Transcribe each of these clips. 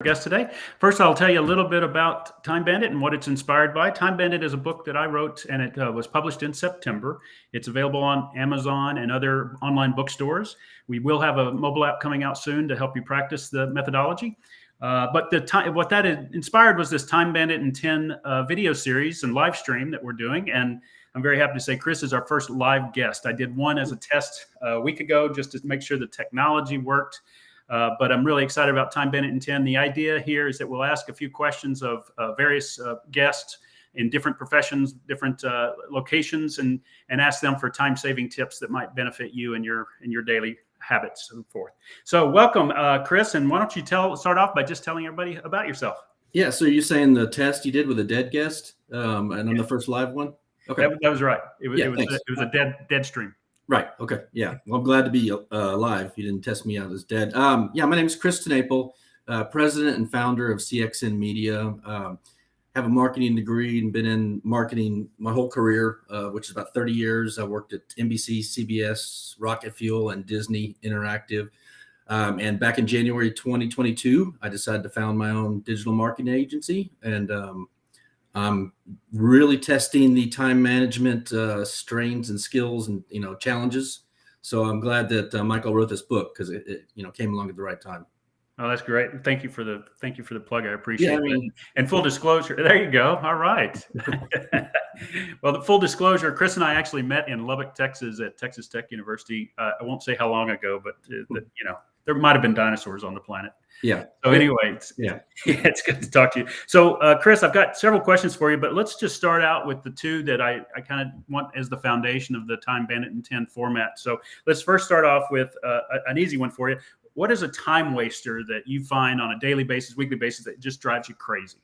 guest today. First, I'll tell you a little bit about Time Bandit and what it's inspired by. Time Bandit is a book that I wrote, and it was published in September. It's available on Amazon and other online bookstores. We will have a mobile app coming out soon to help you practice the methodology. What that inspired was this Time Bandit in 10 video series and live stream that we're doing. And I'm very happy to say Chris is our first live guest. I did one as a test a week ago just to make sure the technology worked. But I'm really excited about Time Bandit in 10. The idea here is that we'll ask a few questions of various guests in different professions, different locations, and ask them for time-saving tips that might benefit you in your daily habits and so forth. So welcome, Chris, and why don't you start off by just telling everybody about yourself? Yeah, so you're saying the test you did with a dead guest, and I'm the first live one? Okay. That was right. It was a dead stream. Right. Okay. Yeah. Well, I'm glad to be live. You didn't test me out as dead. My name is Chris Napel, president and founder of CXN Media. Have a marketing degree and been in marketing my whole career, which is about 30 years. I worked at NBC, CBS, Rocket Fuel, and Disney Interactive. And back in January 2022, I decided to found my own digital marketing agency. And I'm really testing the time management strains and skills and challenges. So I'm glad that Michael wrote this book because it came along at the right time. Oh, that's great. Thank you for the plug. I appreciate it. And full disclosure, there you go. All right. Well, the full disclosure, Chris and I actually met in Lubbock, Texas at Texas Tech University. I won't say how long ago, but there might have been dinosaurs on the planet. Yeah. So anyway, it's good to talk to you. So Chris, I've got several questions for you, but let's just start out with the two that I kind of want as the foundation of the Time Bandit in 10 format. So let's first start off with an easy one for you. What is a time waster that you find on a daily basis, weekly basis that just drives you crazy?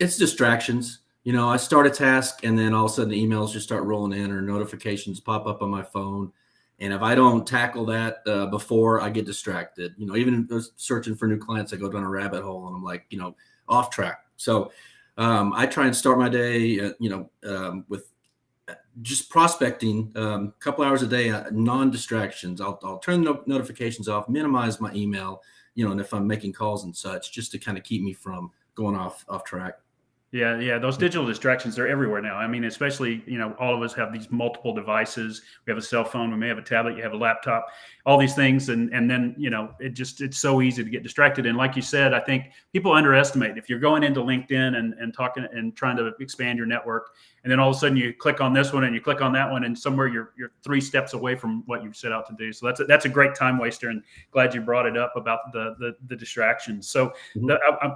It's distractions. I start a task and then all of a sudden the emails just start rolling in or notifications pop up on my phone. And if I don't tackle that before, I get distracted. Even searching for new clients, I go down a rabbit hole and I'm like, off track. So I try and start my day, with just prospecting a couple hours a day, non-distractions. I'll turn the notifications off, minimize my email, and if I'm making calls and such, just to kind of keep me from going off track. Yeah. Those digital distractions are everywhere now. I mean, especially, all of us have these multiple devices. We have a cell phone, we may have a tablet, you have a laptop, all these things. And then, it's so easy to get distracted. And like you said, I think people underestimate if you're going into LinkedIn and talking and trying to expand your network. And then all of a sudden you click on this one and you click on that one, and somewhere you're 3 steps away from what you've set out to do. So that's a great time waster, and glad you brought it up about the distractions. So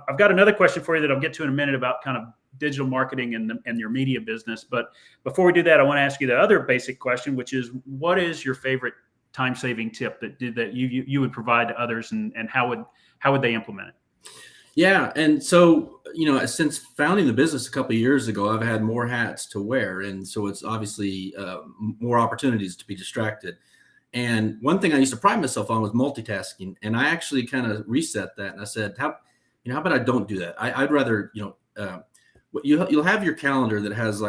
I've got another question for you that I'll get to in a minute about kind of digital marketing and your media business. But before we do that, I want to ask you the other basic question, which is, what is your favorite time-saving tip that you would provide to others, and how would they implement it? Yeah. And so, since founding the business a couple of years ago, I've had more hats to wear. And so it's obviously more opportunities to be distracted. And one thing I used to pride myself on was multitasking. And I actually kind of reset that. And I said, how about I don't do that? I'd rather, you'll have your calendar that has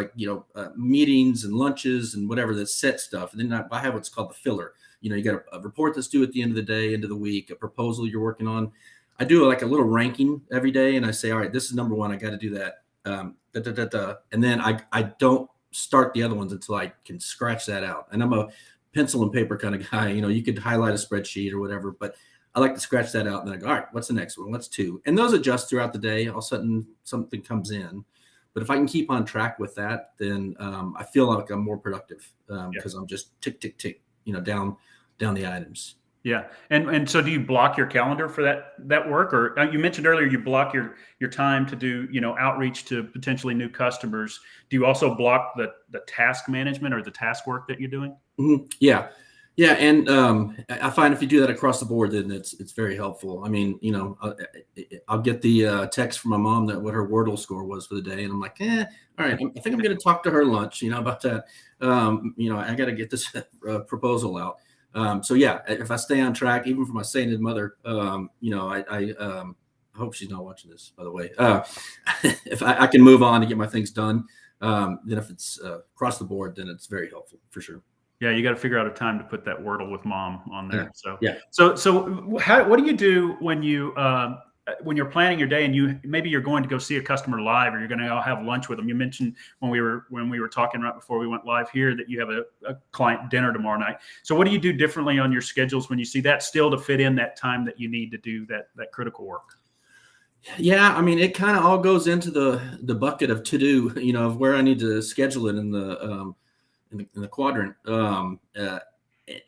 meetings and lunches and whatever, that's set stuff. And then I have what's called the filler. You got a report that's due at the end of the day, end of the week, a proposal you're working on. I do like a little ranking every day, and I say, all right, this is number 1. I got to do that. And then I don't start the other ones until I can scratch that out. And I'm a pencil and paper kind of guy. You could highlight a spreadsheet or whatever, but I like to scratch that out. And then I go, all right, what's the next one? What's 2? And those adjust throughout the day. All of a sudden something comes in. But if I can keep on track with that, then I feel like I'm more productive because I'm just tick, tick, tick, down the items. Yeah. And so do you block your calendar for that work? Or you mentioned earlier you block your time to do, outreach to potentially new customers. Do you also block the task management or the task work that you're doing? Mm-hmm. Yeah. Yeah. And I find if you do that across the board, then it's very helpful. I mean, I'll get the text from my mom that what her Wordle score was for the day. And I'm like, all right, I think I'm going to talk to her lunch, about that. I got to get this proposal out. So yeah, if I stay on track, even for my sainted mother, I hope she's not watching this, by the way. If I can move on to get my things done, then if it's across the board, then it's very helpful for sure. Yeah, you got to figure out a time to put that Wordle with mom on there. Yeah. So what do you do when you when you're planning your day and maybe you're going to go see a customer live, or you're going to go have lunch with them. You mentioned when we were talking right before we went live here that you have a client dinner tomorrow night. So what do you do differently on your schedules when you see that still to fit in that time that you need to do that critical work? Yeah, I mean, it kind of all goes into the bucket of to do, of where I need to schedule it in the quadrant. And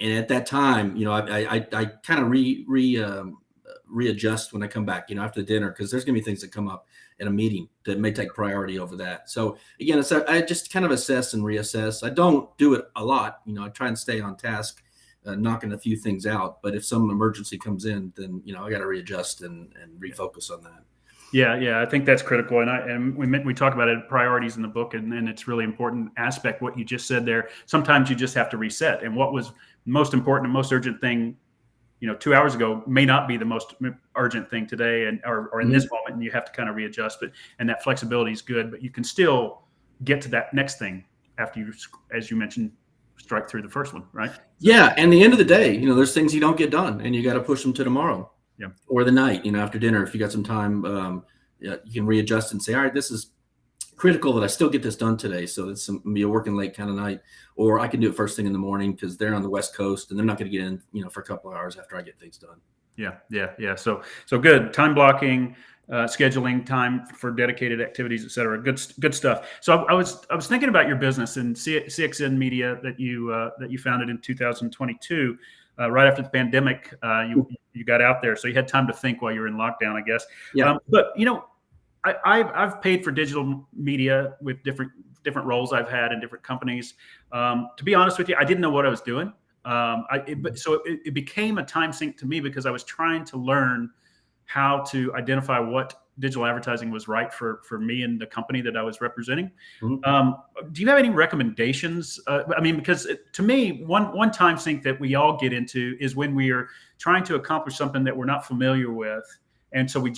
at that time, I kind of readjust when I come back, after dinner, because there's gonna be things that come up in a meeting that may take priority over that. So again, I just kind of assess and reassess. I don't do it a lot, I try and stay on task, knocking a few things out. But if some emergency comes in, then I got to readjust and refocus on that. Yeah, I think that's critical, and we talk about it priorities in the book, and it's really important aspect what you just said there. Sometimes you just have to reset, and what was most important and most urgent thing 2 hours ago may not be the most urgent thing today, or in this moment, and you have to kind of readjust. And that flexibility is good, but you can still get to that next thing after you, as you mentioned, strike through the first one, right? Yeah, and the end of the day, there's things you don't get done, and you got to push them to tomorrow. Yeah. Or the night, after dinner, if you got some time, you can readjust and say, all right, this is critical that I still get this done today. So it's be a working late kind of night, or I can do it first thing in the morning because they're on the West Coast and they're not going to get in, for a couple of hours after I get things done. Yeah. So good time blocking, scheduling time for dedicated activities, et cetera. Good stuff. So I was thinking about your business and CXN Media that you founded in 2022. Right after the pandemic, you got out there, so you had time to think while you were in lockdown, I guess. Yeah. But I've paid for digital media with different roles I've had in different companies. To be honest with you, I didn't know what I was doing. So it became a time sink to me because I was trying to learn how to identify what digital advertising was right for me and the company that I was representing. Mm-hmm. Do you have any recommendations? Because to me, one time sink that we all get into is when we are trying to accomplish something that we're not familiar with. And so we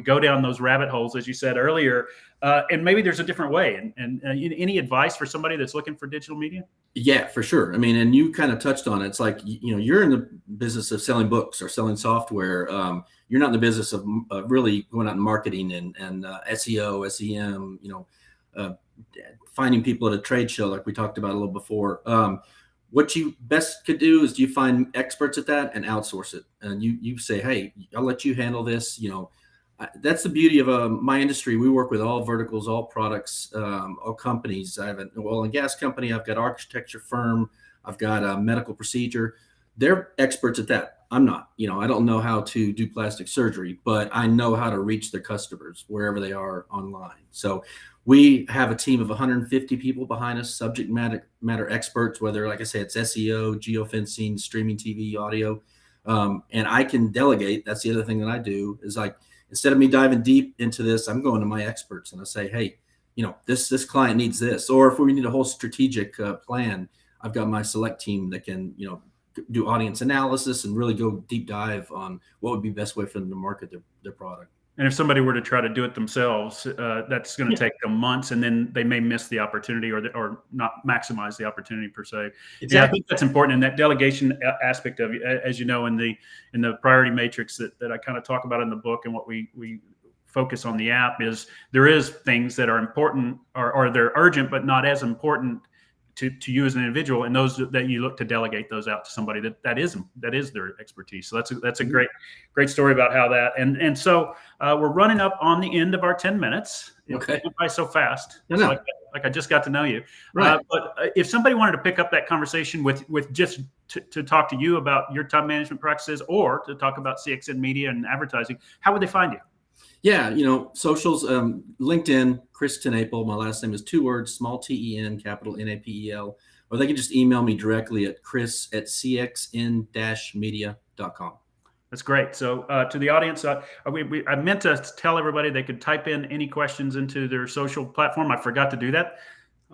go down those rabbit holes, as you said earlier, and maybe there's a different way. And any advice for somebody that's looking for digital media? Yeah, for sure. And you kind of touched on it. It's like, you're in the business of selling books or selling software. You're not in the business of really going out and marketing and SEO, SEM, finding people at a trade show like we talked about a little before. What you best could do is you find experts at that and outsource it. And you say, hey, I'll let you handle this. That's the beauty of my industry. We work with all verticals, all products, all companies. I have an oil and gas company. I've got an architecture firm. I've got a medical procedure. They're experts at that. I'm not. I don't know how to do plastic surgery, but I know how to reach their customers wherever they are online. So we have a team of 150 people behind us, subject matter experts, whether, like I say, it's SEO, geofencing, streaming TV, audio, and I can delegate. That's the other thing that I do is instead of me diving deep into this, I'm going to my experts and I say, hey, this client needs this. Or if we need a whole strategic plan, I've got my select team that can, do audience analysis and really go deep dive on what would be best way for them to market their product. And if somebody were to try to do it themselves, that's going to take them months, and then they may miss the opportunity or not maximize the opportunity per se. Exactly. Yeah, I think that's important. And that delegation aspect of it, as you know, in the priority matrix that I kind of talk about in the book, and what we focus on the app is there is things that are important or they're urgent, but not as important to you as an individual, and those that you look to delegate those out to somebody that is their expertise. So that's a great story about how that and so we're running up on the end of our 10 minutes. Okay. It went by so fast. No. Like I just got to know you. Right. But if somebody wanted to pick up that conversation with just to talk to you about your time management practices or to talk about CXN Media and advertising, how would they find you? Yeah, socials, LinkedIn, Chris Napel. My last name is 2 words, small TEN, capital NAPEL. Or they can just email me directly at chris@cxn-media.com. That's great. So to the audience, I meant to tell everybody they could type in any questions into their social platform. I forgot to do that.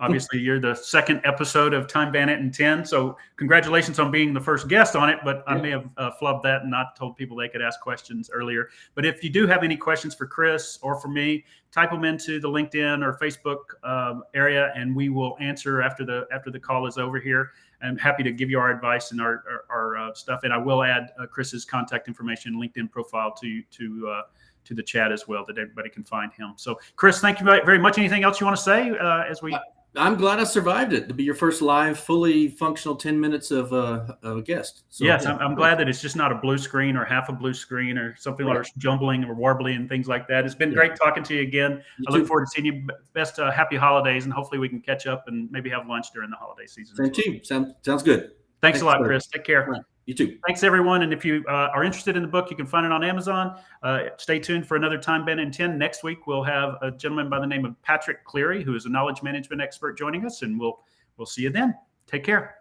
Obviously, you're the second episode of Time Bandit in 10. So congratulations on being the first guest on it. But I may have flubbed that and not told people they could ask questions earlier. But if you do have any questions for Chris or for me, type them into the LinkedIn or Facebook area, and we will answer after the call is over here. I'm happy to give you our advice and our stuff. And I will add Chris's contact information, LinkedIn profile to the chat as well, that everybody can find him. So, Chris, thank you very much. Anything else you want to say as we? I'm glad I survived it to be your first live, fully functional 10 minutes of a guest. So, yes, I'm glad that it's just not a blue screen or half a blue screen or something like jumbling or warbling and things like that. It's been great talking to you again. I look forward to seeing you. Best happy holidays, and hopefully we can catch up and maybe have lunch during the holiday season. Same team. Sounds good. Thanks a lot, Chris. Take care. Right. You too. Thanks, everyone. And if you are interested in the book, you can find it on Amazon. Stay tuned for another Time Bandit in 10. Next week, we'll have a gentleman by the name of Patrick Cleary, who is a knowledge management expert, joining us, and we'll see you then. Take care.